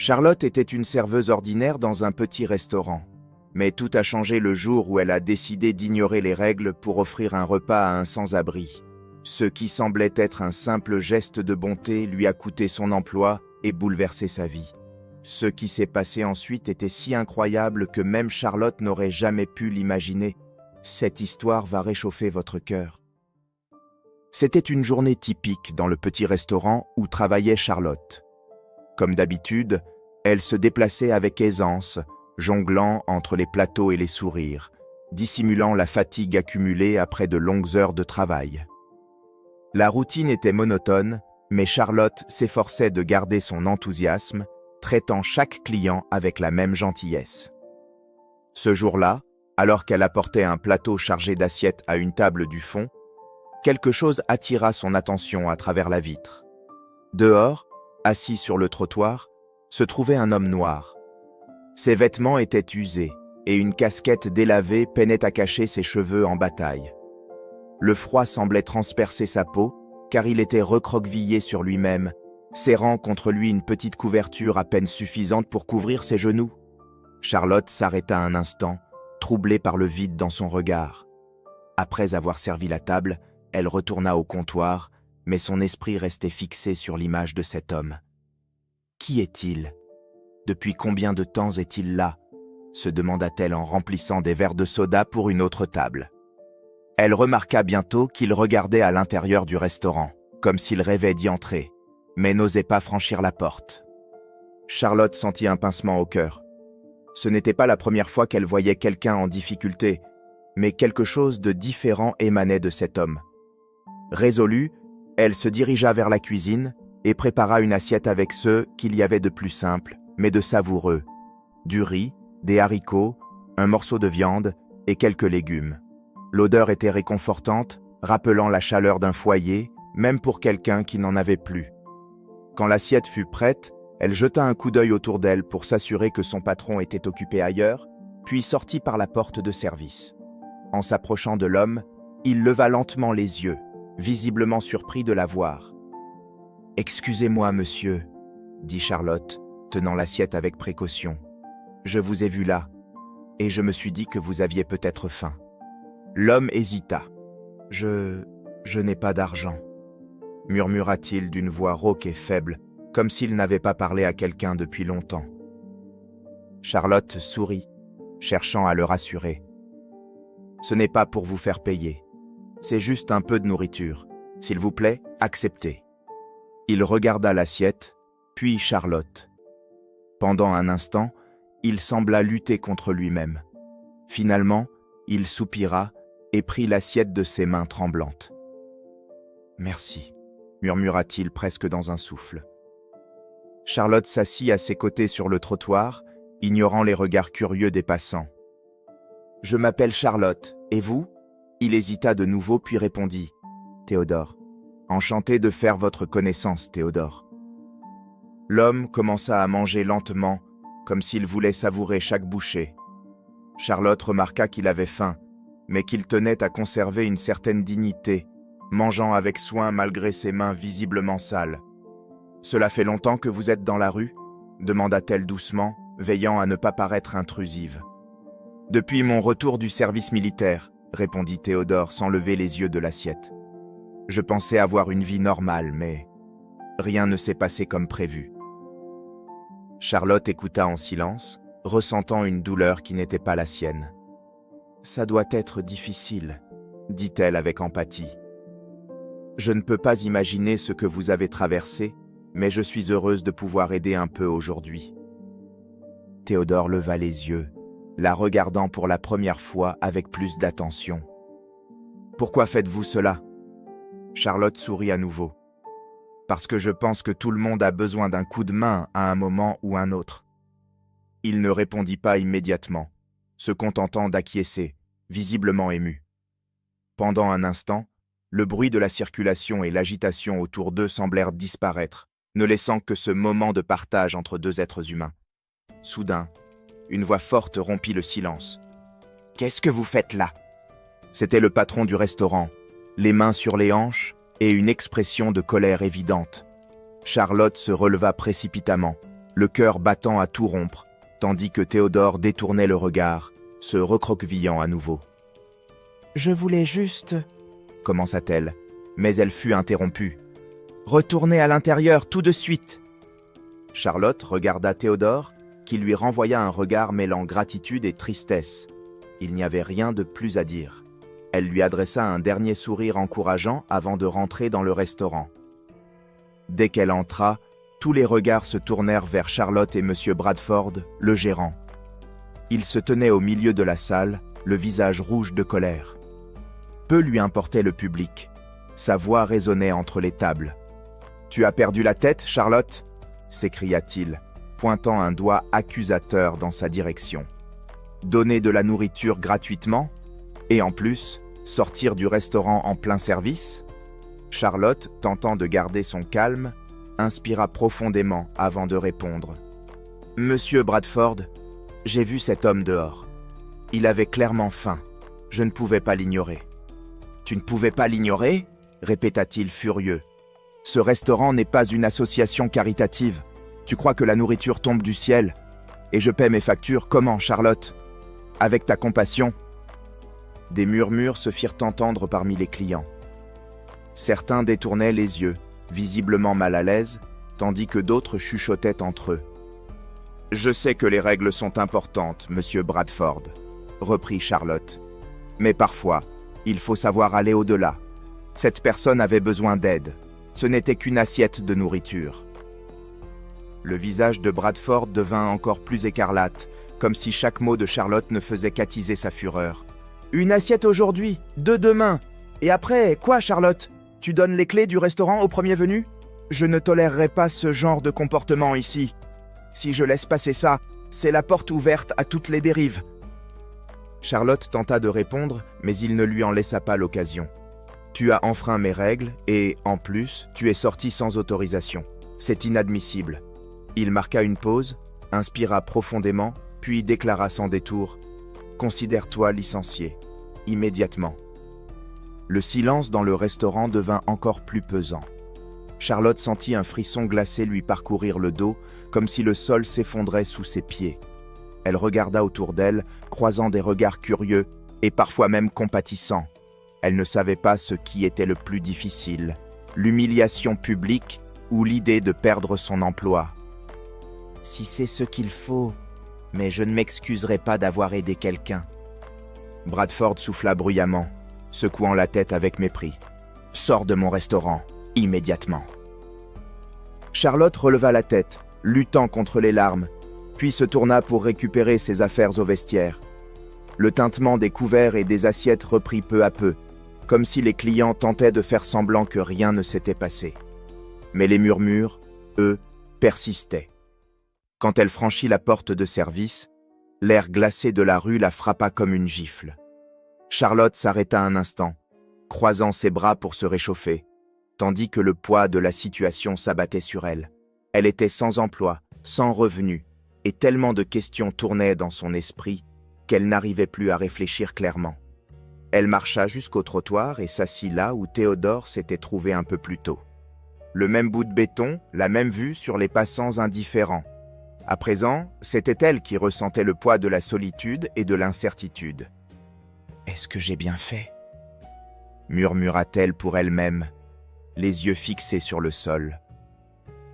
Charlotte était une serveuse ordinaire dans un petit restaurant. Mais tout a changé le jour où elle a décidé d'ignorer les règles pour offrir un repas à un sans-abri. Ce qui semblait être un simple geste de bonté lui a coûté son emploi et bouleversé sa vie. Ce qui s'est passé ensuite était si incroyable que même Charlotte n'aurait jamais pu l'imaginer. Cette histoire va réchauffer votre cœur. C'était une journée typique dans le petit restaurant où travaillait Charlotte. Comme d'habitude, elle se déplaçait avec aisance, jonglant entre les plateaux et les sourires, dissimulant la fatigue accumulée après de longues heures de travail. La routine était monotone, mais Charlotte s'efforçait de garder son enthousiasme, traitant chaque client avec la même gentillesse. Ce jour-là, alors qu'elle apportait un plateau chargé d'assiettes à une table du fond, quelque chose attira son attention à travers la vitre. Dehors, assis sur le trottoir, se trouvait un homme noir. Ses vêtements étaient usés et une casquette délavée peinait à cacher ses cheveux en bataille. Le froid semblait transpercer sa peau, car il était recroquevillé sur lui-même, serrant contre lui une petite couverture à peine suffisante pour couvrir ses genoux. Charlotte s'arrêta un instant, troublée par le vide dans son regard. Après avoir servi la table, elle retourna au comptoir, mais son esprit restait fixé sur l'image de cet homme. Qui est-il ? Depuis combien de temps est-il là ? Se demanda-t-elle en remplissant des verres de soda pour une autre table. Elle remarqua bientôt qu'il regardait à l'intérieur du restaurant, comme s'il rêvait d'y entrer, mais n'osait pas franchir la porte. Charlotte sentit un pincement au cœur. Ce n'était pas la première fois qu'elle voyait quelqu'un en difficulté, mais quelque chose de différent émanait de cet homme. Résolue, elle se dirigea vers la cuisine et prépara une assiette avec ce qu'il y avait de plus simple, mais de savoureux. Du riz, des haricots, un morceau de viande et quelques légumes. L'odeur était réconfortante, rappelant la chaleur d'un foyer, même pour quelqu'un qui n'en avait plus. Quand l'assiette fut prête, elle jeta un coup d'œil autour d'elle pour s'assurer que son patron était occupé ailleurs, puis sortit par la porte de service. En s'approchant de l'homme, il leva lentement les yeux, visiblement surpris de la voir. « Excusez-moi, monsieur, » dit Charlotte, tenant l'assiette avec précaution. « Je vous ai vu là, et je me suis dit que vous aviez peut-être faim. » L'homme hésita. « Je n'ai pas d'argent, » murmura-t-il d'une voix rauque et faible, comme s'il n'avait pas parlé à quelqu'un depuis longtemps. Charlotte sourit, cherchant à le rassurer. « Ce n'est pas pour vous faire payer. C'est juste un peu de nourriture. S'il vous plaît, acceptez. » Il regarda l'assiette, puis Charlotte. Pendant un instant, il sembla lutter contre lui-même. Finalement, il soupira et prit l'assiette de ses mains tremblantes. « Merci, » murmura-t-il presque dans un souffle. Charlotte s'assit à ses côtés sur le trottoir, ignorant les regards curieux des passants. « Je m'appelle Charlotte, et vous ?» Il hésita de nouveau puis répondit « Théodore. Enchanté de faire votre connaissance, Théodore. » L'homme commença à manger lentement, comme s'il voulait savourer chaque bouchée. Charlotte remarqua qu'il avait faim, mais qu'il tenait à conserver une certaine dignité, mangeant avec soin malgré ses mains visiblement sales. « Cela fait longtemps que vous êtes dans la rue ?» demanda-t-elle doucement, veillant à ne pas paraître intrusive. « Depuis mon retour du service militaire, » répondit Théodore sans lever les yeux de l'assiette. « Je pensais avoir une vie normale, mais rien ne s'est passé comme prévu. » Charlotte écouta en silence, ressentant une douleur qui n'était pas la sienne. « Ça doit être difficile, » dit-elle avec empathie. « Je ne peux pas imaginer ce que vous avez traversé, mais je suis heureuse de pouvoir aider un peu aujourd'hui. » Théodore leva les yeux, la regardant pour la première fois avec plus d'attention. « Pourquoi faites-vous cela ?» Charlotte sourit à nouveau. « Parce que je pense que tout le monde a besoin d'un coup de main à un moment ou un autre. » Il ne répondit pas immédiatement, se contentant d'acquiescer, visiblement ému. Pendant un instant, le bruit de la circulation et l'agitation autour d'eux semblèrent disparaître, ne laissant que ce moment de partage entre deux êtres humains. Soudain, une voix forte rompit le silence. « Qu'est-ce que vous faites là ?» C'était le patron du restaurant, les mains sur les hanches et une expression de colère évidente. Charlotte se releva précipitamment, le cœur battant à tout rompre, tandis que Théodore détournait le regard, se recroquevillant à nouveau. « Je voulais juste... » commença-t-elle, mais elle fut interrompue. « Retournez à l'intérieur tout de suite !» Charlotte regarda Théodore, qui lui renvoya un regard mêlant gratitude et tristesse. Il n'y avait rien de plus à dire. Elle lui adressa un dernier sourire encourageant avant de rentrer dans le restaurant. Dès qu'elle entra, tous les regards se tournèrent vers Charlotte et M. Bradford, le gérant. Il se tenait au milieu de la salle, le visage rouge de colère. Peu lui importait le public. Sa voix résonnait entre les tables. « Tu as perdu la tête, Charlotte ?» s'écria-t-il, pointant un doigt accusateur dans sa direction. « Donner de la nourriture gratuitement ? Et en plus, sortir du restaurant en plein service ?» Charlotte, tentant de garder son calme, inspira profondément avant de répondre. « Monsieur Bradford, j'ai vu cet homme dehors. Il avait clairement faim. Je ne pouvais pas l'ignorer. »« Tu ne pouvais pas l'ignorer ?» répéta-t-il furieux. « Ce restaurant n'est pas une association caritative. Tu crois que la nourriture tombe du ciel? Et je paie mes factures comment, Charlotte? Avec ta compassion ?» Des murmures se firent entendre parmi les clients. Certains détournaient les yeux, visiblement mal à l'aise, tandis que d'autres chuchotaient entre eux. « Je sais que les règles sont importantes, monsieur Bradford, » reprit Charlotte. « Mais parfois, il faut savoir aller au-delà. Cette personne avait besoin d'aide. Ce n'était qu'une assiette de nourriture. » Le visage de Bradford devint encore plus écarlate, comme si chaque mot de Charlotte ne faisait qu'attiser sa fureur. « Une assiette aujourd'hui, deux demain. Et après, quoi, Charlotte? Tu donnes les clés du restaurant au premier venu? Je ne tolérerai pas ce genre de comportement ici. Si je laisse passer ça, c'est la porte ouverte à toutes les dérives. » Charlotte tenta de répondre, mais il ne lui en laissa pas l'occasion. « Tu as enfreint mes règles et, en plus, tu es sorti sans autorisation. C'est inadmissible. » Il marqua une pause, inspira profondément, puis déclara sans détour « Considère-toi licencié, immédiatement. » Le silence dans le restaurant devint encore plus pesant. Charlotte sentit un frisson glacé lui parcourir le dos, comme si le sol s'effondrait sous ses pieds. Elle regarda autour d'elle, croisant des regards curieux et parfois même compatissants. Elle ne savait pas ce qui était le plus difficile, l'humiliation publique ou l'idée de perdre son emploi. « Si c'est ce qu'il faut, mais je ne m'excuserai pas d'avoir aidé quelqu'un. » Bradford souffla bruyamment, secouant la tête avec mépris. « Sors de mon restaurant, immédiatement. » Charlotte releva la tête, luttant contre les larmes, puis se tourna pour récupérer ses affaires au vestiaire. Le tintement des couverts et des assiettes reprit peu à peu, comme si les clients tentaient de faire semblant que rien ne s'était passé. Mais les murmures, eux, persistaient. Quand elle franchit la porte de service, l'air glacé de la rue la frappa comme une gifle. Charlotte s'arrêta un instant, croisant ses bras pour se réchauffer, tandis que le poids de la situation s'abattait sur elle. Elle était sans emploi, sans revenu, et tellement de questions tournaient dans son esprit qu'elle n'arrivait plus à réfléchir clairement. Elle marcha jusqu'au trottoir et s'assit là où Théodore s'était trouvé un peu plus tôt. Le même bout de béton, la même vue sur les passants indifférents. À présent, c'était elle qui ressentait le poids de la solitude et de l'incertitude. « Est-ce que j'ai bien fait ?» murmura-t-elle pour elle-même, les yeux fixés sur le sol.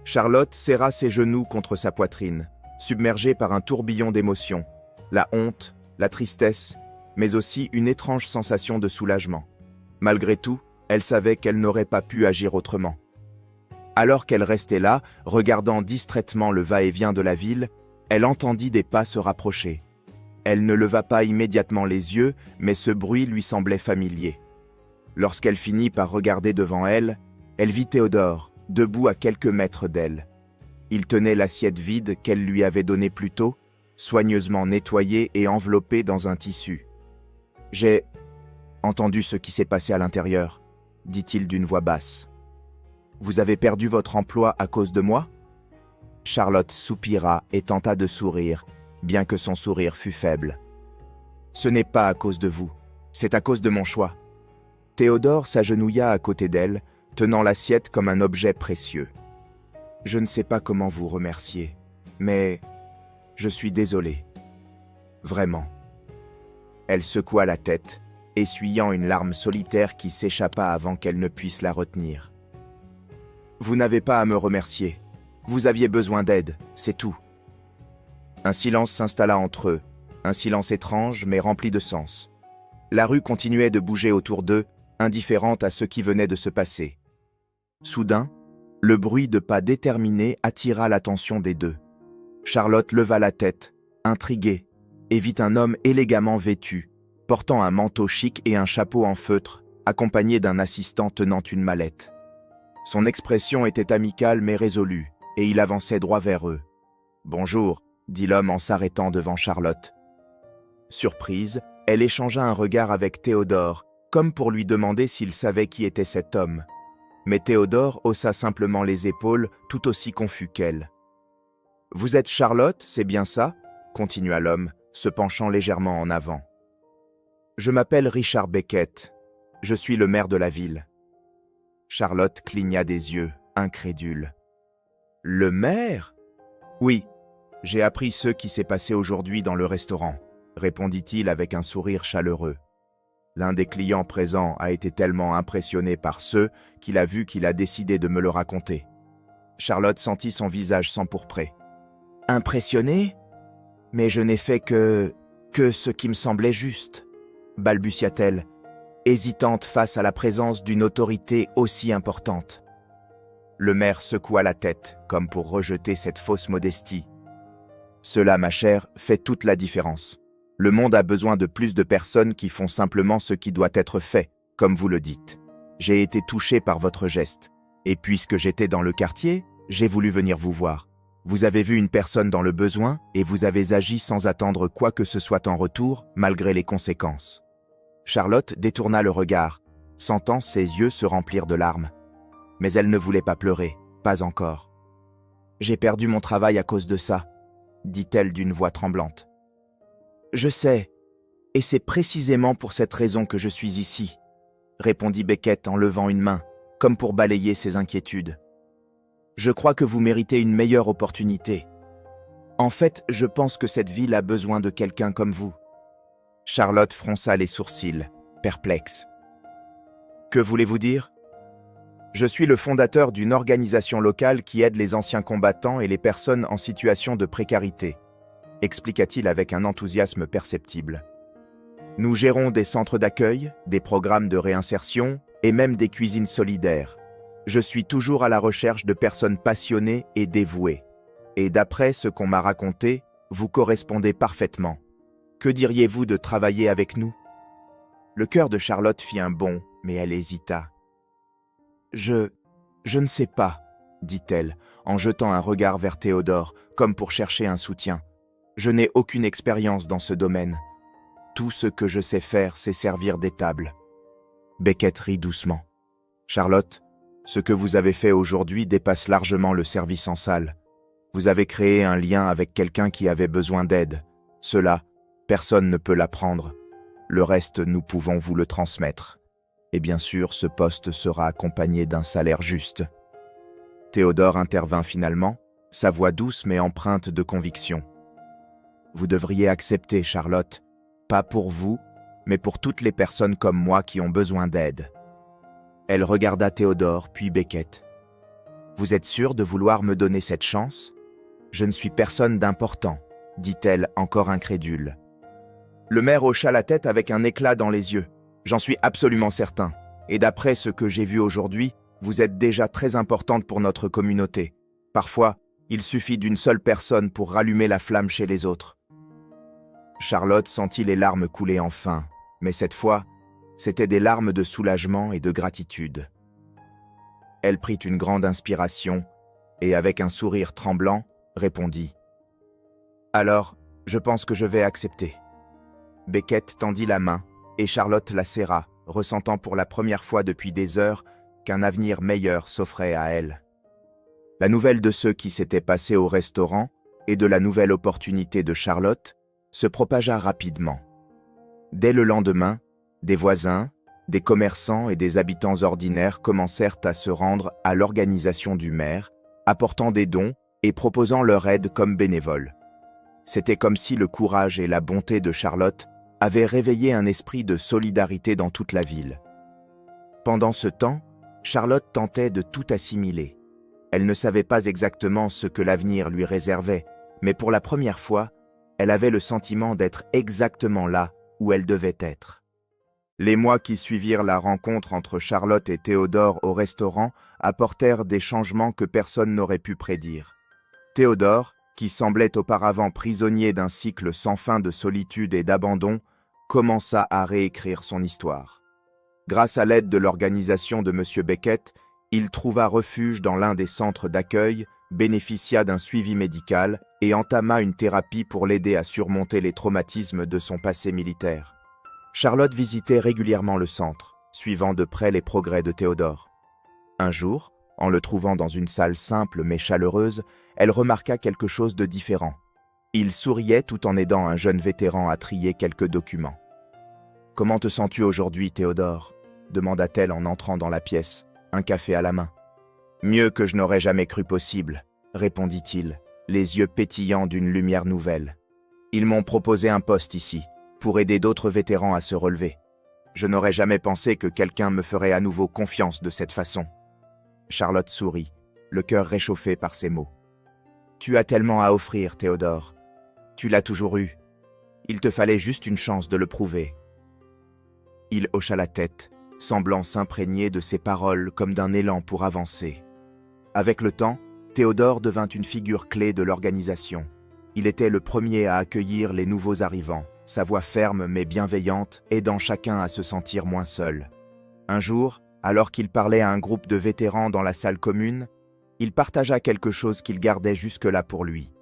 Charlotte serra ses genoux contre sa poitrine, submergée par un tourbillon d'émotions, la honte, la tristesse, mais aussi une étrange sensation de soulagement. Malgré tout, elle savait qu'elle n'aurait pas pu agir autrement. Alors qu'elle restait là, regardant distraitement le va-et-vient de la ville, elle entendit des pas se rapprocher. Elle ne leva pas immédiatement les yeux, mais ce bruit lui semblait familier. Lorsqu'elle finit par regarder devant elle, elle vit Théodore, debout à quelques mètres d'elle. Il tenait l'assiette vide qu'elle lui avait donnée plus tôt, soigneusement nettoyée et enveloppée dans un tissu. « J'ai entendu ce qui s'est passé à l'intérieur, » dit-il d'une voix basse. « Vous avez perdu votre emploi à cause de moi ?» Charlotte soupira et tenta de sourire, bien que son sourire fût faible. « Ce n'est pas à cause de vous, c'est à cause de mon choix. » Théodore s'agenouilla à côté d'elle, tenant l'assiette comme un objet précieux. « Je ne sais pas comment vous remercier. Mais je suis désolé. Vraiment. » Elle secoua la tête, essuyant une larme solitaire qui s'échappa avant qu'elle ne puisse la retenir. « Vous n'avez pas à me remercier. Vous aviez besoin d'aide, c'est tout. » Un silence s'installa entre eux, un silence étrange mais rempli de sens. La rue continuait de bouger autour d'eux, indifférente à ce qui venait de se passer. Soudain, le bruit de pas déterminés attira l'attention des deux. Charlotte leva la tête, intriguée, et vit un homme élégamment vêtu, portant un manteau chic et un chapeau en feutre, accompagné d'un assistant tenant une mallette. Son expression était amicale mais résolue, et il avançait droit vers eux. « Bonjour », dit l'homme en s'arrêtant devant Charlotte. Surprise, elle échangea un regard avec Théodore, comme pour lui demander s'il savait qui était cet homme. Mais Théodore haussa simplement les épaules, tout aussi confus qu'elle. « Vous êtes Charlotte, c'est bien ça ?» continua l'homme, se penchant légèrement en avant. « Je m'appelle Richard Beckett. Je suis le maire de la ville. » Charlotte cligna des yeux, incrédule. « Le maire ?»« Oui, j'ai appris ce qui s'est passé aujourd'hui dans le restaurant, » répondit-il avec un sourire chaleureux. L'un des clients présents a été tellement impressionné par ce qu'il a décidé de me le raconter. Charlotte sentit son visage s'empourprer. « Impressionné ? Mais je n'ai fait que ce qui me semblait juste, » balbutia-t-elle, hésitante face à la présence d'une autorité aussi importante. Le maire secoua la tête, comme pour rejeter cette fausse modestie. « Cela, ma chère, fait toute la différence. Le monde a besoin de plus de personnes qui font simplement ce qui doit être fait, comme vous le dites. J'ai été touché par votre geste, et puisque j'étais dans le quartier, j'ai voulu venir vous voir. Vous avez vu une personne dans le besoin, et vous avez agi sans attendre quoi que ce soit en retour, malgré les conséquences. » Charlotte détourna le regard, sentant ses yeux se remplir de larmes. Mais elle ne voulait pas pleurer, pas encore. « J'ai perdu mon travail à cause de ça, » dit-elle d'une voix tremblante. « Je sais, et c'est précisément pour cette raison que je suis ici, » répondit Beckett en levant une main, comme pour balayer ses inquiétudes. « Je crois que vous méritez une meilleure opportunité. En fait, je pense que cette ville a besoin de quelqu'un comme vous. » Charlotte fronça les sourcils, perplexe. « Que voulez-vous dire ? » « Je suis le fondateur d'une organisation locale qui aide les anciens combattants et les personnes en situation de précarité, » expliqua-t-il avec un enthousiasme perceptible. « Nous gérons des centres d'accueil, des programmes de réinsertion et même des cuisines solidaires. Je suis toujours à la recherche de personnes passionnées et dévouées. Et d'après ce qu'on m'a raconté, vous correspondez parfaitement. Que diriez-vous de travailler avec nous ?» Le cœur de Charlotte fit un bond, mais elle hésita. « Je ne sais pas, » dit-elle, en jetant un regard vers Théodore, comme pour chercher un soutien. « Je n'ai aucune expérience dans ce domaine. Tout ce que je sais faire, c'est servir des tables. » Beckett rit doucement. « Charlotte, ce que vous avez fait aujourd'hui dépasse largement le service en salle. Vous avez créé un lien avec quelqu'un qui avait besoin d'aide. Cela, personne ne peut l'apprendre. Le reste, nous pouvons vous le transmettre. Et bien sûr, ce poste sera accompagné d'un salaire juste. » Théodore intervint finalement, sa voix douce mais empreinte de conviction. « Vous devriez accepter, Charlotte, pas pour vous, mais pour toutes les personnes comme moi qui ont besoin d'aide. » Elle regarda Théodore, puis Beckett. « Vous êtes sûr de vouloir me donner cette chance ? Je ne suis personne d'important, » dit-elle encore incrédule. Le maire hocha la tête avec un éclat dans les yeux. « J'en suis absolument certain. Et d'après ce que j'ai vu aujourd'hui, vous êtes déjà très importante pour notre communauté. Parfois, il suffit d'une seule personne pour rallumer la flamme chez les autres. » Charlotte sentit les larmes couler enfin, mais cette fois, c'étaient des larmes de soulagement et de gratitude. Elle prit une grande inspiration et, avec un sourire tremblant, répondit « Alors, je pense que je vais accepter. » Beckett tendit la main et Charlotte la serra, ressentant pour la première fois depuis des heures qu'un avenir meilleur s'offrait à elle. La nouvelle de ce qui s'était passé au restaurant et de la nouvelle opportunité de Charlotte se propagea rapidement. Dès le lendemain, des voisins, des commerçants et des habitants ordinaires commencèrent à se rendre à l'organisation du maire, apportant des dons et proposant leur aide comme bénévoles. C'était comme si le courage et la bonté de Charlotte avaient réveillé un esprit de solidarité dans toute la ville. Pendant ce temps, Charlotte tentait de tout assimiler. Elle ne savait pas exactement ce que l'avenir lui réservait, mais pour la première fois, elle avait le sentiment d'être exactement là où elle devait être. Les mois qui suivirent la rencontre entre Charlotte et Théodore au restaurant apportèrent des changements que personne n'aurait pu prédire. Théodore, qui semblait auparavant prisonnier d'un cycle sans fin de solitude et d'abandon, commença à réécrire son histoire. Grâce à l'aide de l'organisation de M. Beckett, il trouva refuge dans l'un des centres d'accueil, bénéficia d'un suivi médical et entama une thérapie pour l'aider à surmonter les traumatismes de son passé militaire. Charlotte visitait régulièrement le centre, suivant de près les progrès de Théodore. Un jour, en le trouvant dans une salle simple mais chaleureuse, elle remarqua quelque chose de différent. Il souriait tout en aidant un jeune vétéran à trier quelques documents. « Comment te sens-tu aujourd'hui, Théodore » demanda-t-elle en entrant dans la pièce, un café à la main. « Mieux que je n'aurais jamais cru possible, » répondit-il, les yeux pétillants d'une lumière nouvelle. « Ils m'ont proposé un poste ici, pour aider d'autres vétérans à se relever. Je n'aurais jamais pensé que quelqu'un me ferait à nouveau confiance de cette façon. » Charlotte sourit, le cœur réchauffé par ces mots. « Tu as tellement à offrir, Théodore. Tu l'as toujours eu. Il te fallait juste une chance de le prouver. » Il hocha la tête, semblant s'imprégner de ses paroles comme d'un élan pour avancer. Avec le temps, Théodore devint une figure clé de l'organisation. Il était le premier à accueillir les nouveaux arrivants, sa voix ferme mais bienveillante, aidant chacun à se sentir moins seul. Un jour, alors qu'il parlait à un groupe de vétérans dans la salle commune, il partagea quelque chose qu'il gardait jusque-là pour lui.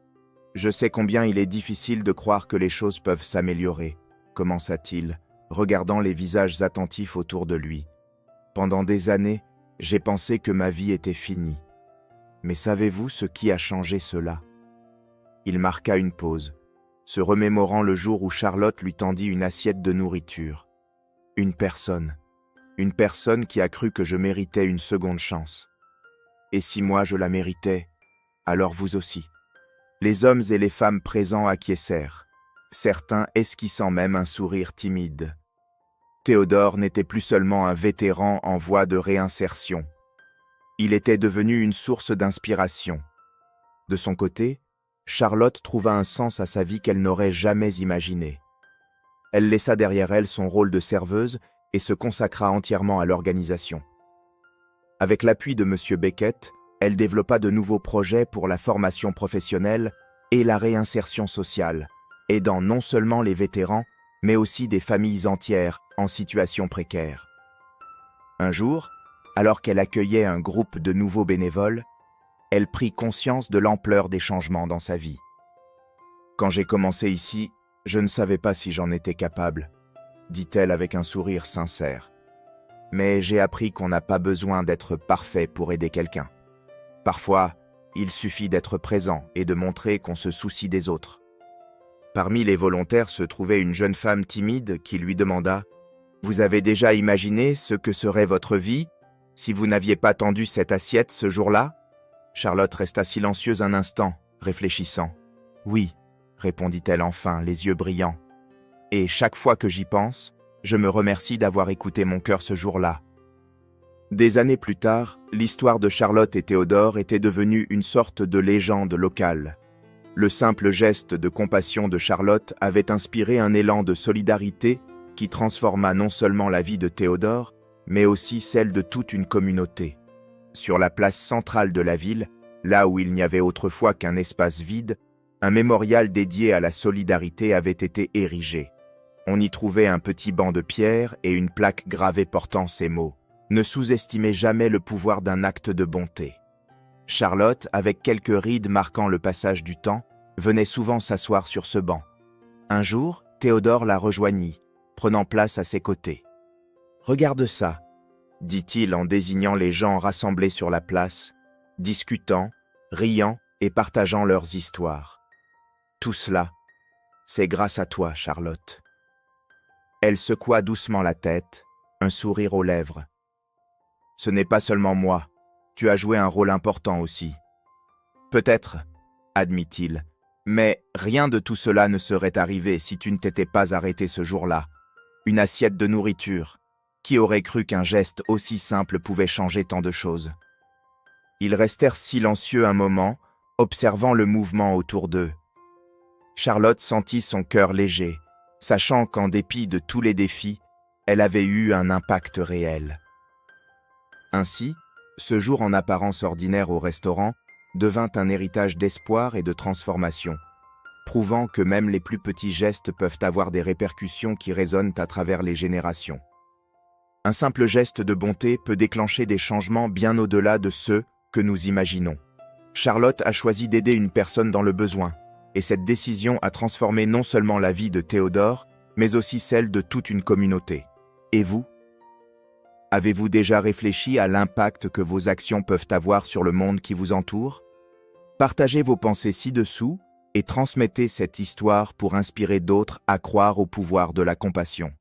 « Je sais combien il est difficile de croire que les choses peuvent s'améliorer, » commença-t-il, regardant les visages attentifs autour de lui. « Pendant des années, j'ai pensé que ma vie était finie. Mais savez-vous ce qui a changé cela ?» Il marqua une pause, se remémorant le jour où Charlotte lui tendit une assiette de nourriture. Une personne qui a cru que je méritais une seconde chance. Et si moi je la méritais, alors vous aussi. Les hommes et les femmes présents acquiescèrent, certains esquissant même un sourire timide. Théodore n'était plus seulement un vétéran en voie de réinsertion. Il était devenu une source d'inspiration. De son côté, Charlotte trouva un sens à sa vie qu'elle n'aurait jamais imaginé. Elle laissa derrière elle son rôle de serveuse et se consacra entièrement à l'organisation. Avec l'appui de M. Beckett, elle développa de nouveaux projets pour la formation professionnelle et la réinsertion sociale, aidant non seulement les vétérans, mais aussi des familles entières en situation précaire. Un jour, alors qu'elle accueillait un groupe de nouveaux bénévoles, elle prit conscience de l'ampleur des changements dans sa vie. « Quand j'ai commencé ici, je ne savais pas si j'en étais capable, » dit-elle avec un sourire sincère. « Mais j'ai appris qu'on n'a pas besoin d'être parfait pour aider quelqu'un. Parfois, il suffit d'être présent et de montrer qu'on se soucie des autres. » Parmi les volontaires se trouvait une jeune femme timide qui lui demanda « Vous avez déjà imaginé ce que serait votre vie si vous n'aviez pas tendu cette assiette ce jour-là » Charlotte resta silencieuse un instant, réfléchissant. « Oui, » répondit-elle enfin, les yeux brillants. « Et chaque fois que j'y pense, je me remercie d'avoir écouté mon cœur ce jour-là. » Des années plus tard, l'histoire de Charlotte et Théodore était devenue une sorte de légende locale. Le simple geste de compassion de Charlotte avait inspiré un élan de solidarité qui transforma non seulement la vie de Théodore, mais aussi celle de toute une communauté. Sur la place centrale de la ville, là où il n'y avait autrefois qu'un espace vide, un mémorial dédié à la solidarité avait été érigé. On y trouvait un petit banc de pierre et une plaque gravée portant ces mots. Ne sous-estimez jamais le pouvoir d'un acte de bonté. Charlotte, avec quelques rides marquant le passage du temps, venait souvent s'asseoir sur ce banc. Un jour, Théodore la rejoignit, prenant place à ses côtés. « Regarde ça », dit-il en désignant les gens rassemblés sur la place, discutant, riant et partageant leurs histoires. « Tout cela, c'est grâce à toi, Charlotte. » Elle secoua doucement la tête, un sourire aux lèvres. « Ce n'est pas seulement moi, tu as joué un rôle important aussi. Peut-être, admit-il, mais rien de tout cela ne serait arrivé si tu ne t'étais pas arrêté ce jour-là. Une assiette de nourriture. Qui aurait cru qu'un geste aussi simple pouvait changer tant de choses? Ils restèrent silencieux un moment, observant le mouvement autour d'eux. Charlotte sentit son cœur léger, sachant qu'en dépit de tous les défis, elle avait eu un impact réel. Ainsi, ce jour en apparence ordinaire au restaurant devint un héritage d'espoir et de transformation, prouvant que même les plus petits gestes peuvent avoir des répercussions qui résonnent à travers les générations. Un simple geste de bonté peut déclencher des changements bien au-delà de ceux que nous imaginons. Charlotte a choisi d'aider une personne dans le besoin, et cette décision a transformé non seulement la vie de Théodore, mais aussi celle de toute une communauté. Et vous? Avez-vous déjà réfléchi à l'impact que vos actions peuvent avoir sur le monde qui vous entoure? Partagez vos pensées ci-dessous et transmettez cette histoire pour inspirer d'autres à croire au pouvoir de la compassion.